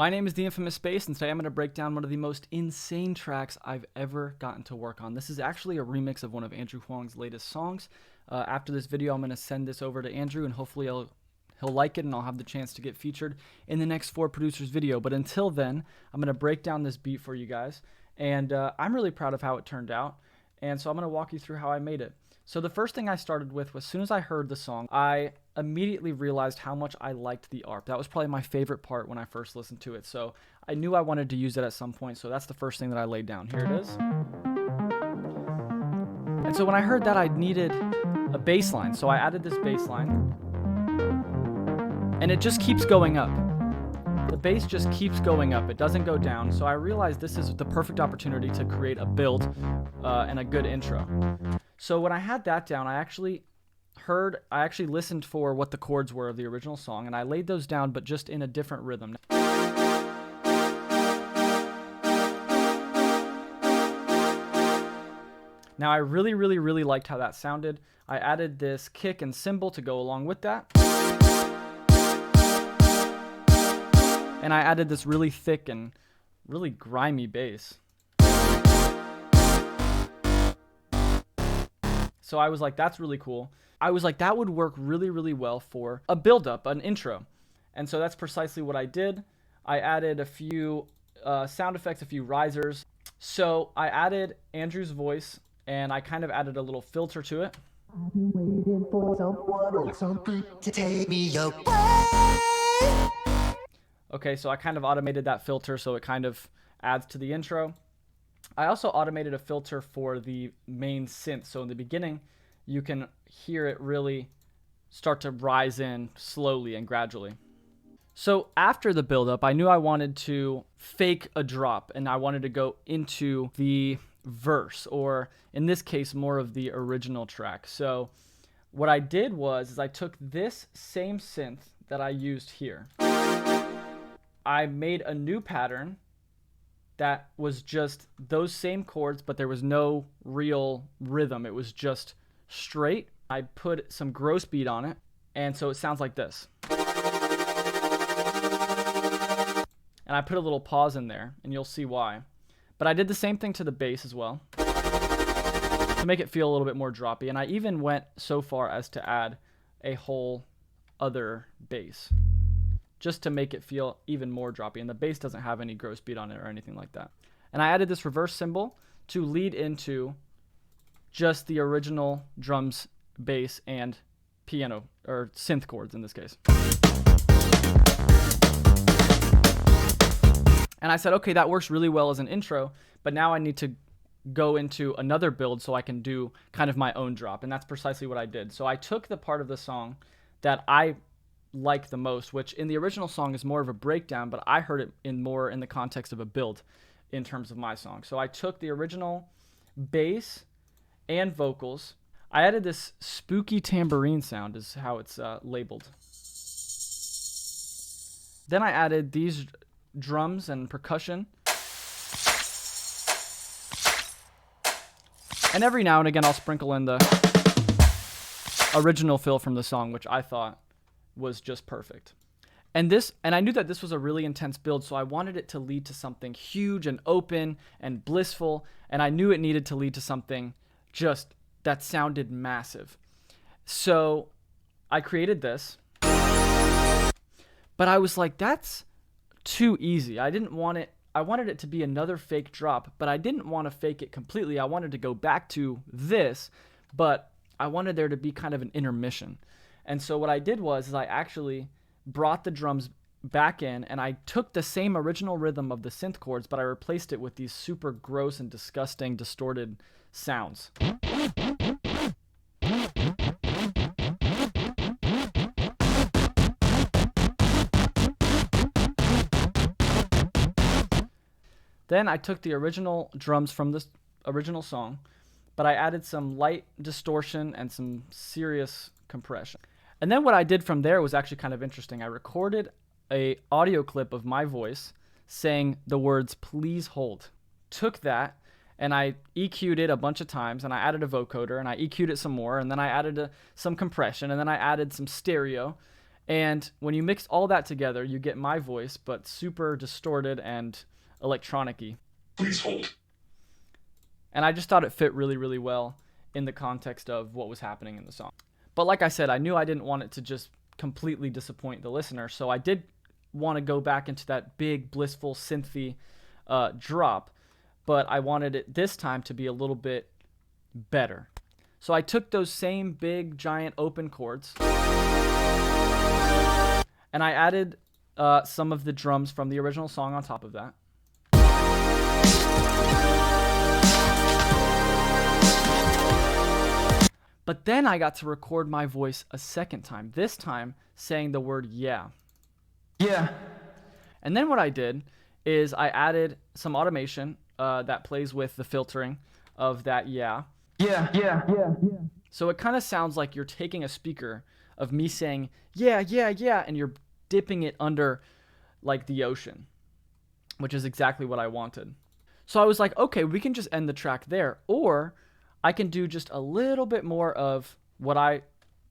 My name is The Infamous Space, and today I'm going to break down one of the most insane tracks I've ever gotten to work on. This is actually a remix of one of Andrew Huang's latest songs. After this video, I'm going to send this over to Andrew, and hopefully he'll like it, and I'll have the chance to get featured in the next 4 Producers video. But until then, I'm going to break down this beat for you guys, and I'm really proud of how it turned out, and so I'm going to walk you through how I made it. So the first thing I started with was, as soon as I heard the song, I immediately realized how much I liked the ARP. That was probably my favorite part when I first listened to it. So I knew I wanted to use it at some point. So that's the first thing that I laid down. Here it is. And so when I heard that, I needed a bass line. So I added this bass line. And it just keeps going up. The bass just keeps going up. It doesn't go down. So I realized this is the perfect opportunity to create a build and a good intro. So when I had that down, I actually listened for what the chords were of the original song, and I laid those down, but just in a different rhythm. Now I really liked how that sounded. I added this kick and cymbal to go along with that. And I added this really thick and really grimy bass. So I was like, that's really cool. I was like, that would work really well for a build-up, an intro. And so that's precisely what I did. I added a few sound effects, a few risers. So I added Andrew's voice, and I kind of added a little filter to it. I've been waiting for someone or something to take me away. Okay, so I kind of automated that filter so it kind of adds to the intro. I also automated a filter for the main synth. So in the beginning, you can hear it really start to rise in slowly and gradually. So after the build-up, I knew I wanted to fake a drop, and I wanted to go into the verse, or in this case, more of the original track. So what I did was I took this same synth that I used here. I made a new pattern that was just those same chords, but there was no real rhythm. It was just straight. I put some gross beat on it, and so it sounds like this. And I put a little pause in there, and you'll see why. But I did the same thing to the bass as well to make it feel a little bit more droppy, and I even went so far as to add a whole other bass, just to make it feel even more droppy, and the bass doesn't have any gross beat on it or anything like that. And I added this reverse cymbal to lead into just the original drums, bass, and piano, or synth chords in this case. And I said, okay, that works really well as an intro, but now I need to go into another build so I can do kind of my own drop, and that's precisely what I did. So I took the part of the song that I like the most, which in the original song is more of a breakdown, but I heard it more in the context of a build in terms of my song. So I took the original bass and vocals. I added this spooky tambourine sound, is how it's labeled. Then I added these drums and percussion. And every now and again I'll sprinkle in the original fill from the song, which I thought was just perfect. And I knew that this was a really intense build, so I wanted it to lead to something huge and open and blissful, and I knew it needed to lead to something just that sounded massive. So I created this, but I was like, that's too easy. I wanted it to be another fake drop, but I didn't want to fake it completely. I wanted to go back to this, but I wanted there to be kind of an intermission. And so what I did was I actually brought the drums back in, and I took the same original rhythm of the synth chords, but I replaced it with these super gross and disgusting distorted sounds. Then I took the original drums from this original song, but I added some light distortion and some serious compression. And then what I did from there was actually kind of interesting. I recorded an audio clip of my voice saying the words, "Please hold." Took that and I EQ'd it a bunch of times, and I added a vocoder, and I EQ'd it some more, and then I added some compression, and then I added some stereo, And when you mix all that together, you get my voice, but super distorted and electronic-y. Please hold. And I just thought it fit really, really well in the context of what was happening in the song. But like I said, I knew I didn't want it to just completely disappoint the listener, so I did want to go back into that big, blissful, synthy drop, but I wanted it this time to be a little bit better. So I took those same big, giant open chords, and I added some of the drums from the original song on top of that. But then I got to record my voice a second time, this time saying the word yeah. Yeah. And then what I did is I added some automation that plays with the filtering of that yeah. Yeah. Yeah. Yeah. Yeah. So it kind of sounds like you're taking a speaker of me saying yeah, yeah, yeah, and you're dipping it under like the ocean, which is exactly what I wanted. So I was like, okay, we can just end the track there, or I can do just a little bit more of what I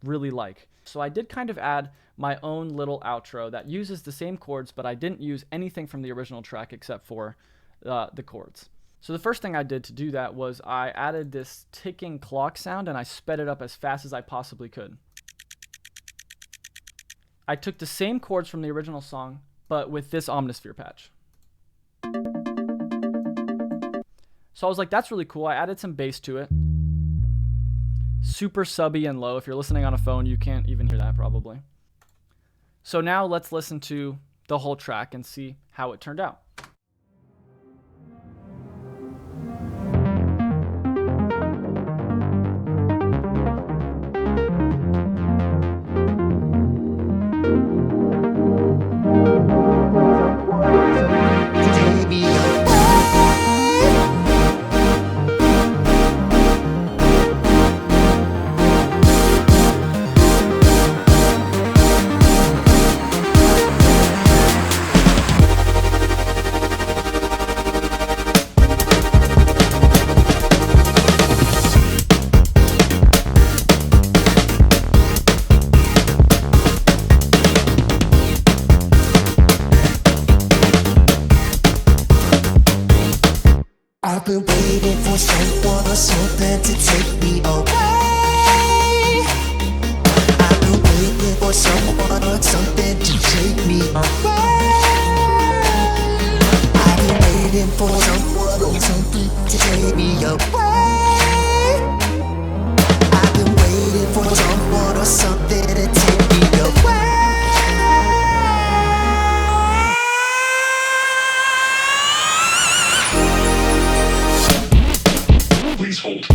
really like. So I did kind of add my own little outro that uses the same chords, but I didn't use anything from the original track except for the chords. So the first thing I did to do that was I added this ticking clock sound and I sped it up as fast as I possibly could. I took the same chords from the original song, but with this Omnisphere patch. So I was like, that's really cool. I added some bass to it. Super subby and low. If you're listening on a phone, you can't even hear that probably. So now let's listen to the whole track and see how it turned out. I've been waiting for someone or something to take me away. I've been waiting for someone or something to take me away. I've been waiting for someone or something to take me away. I've been waiting for someone or something to take me away. Please hold.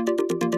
Yeah.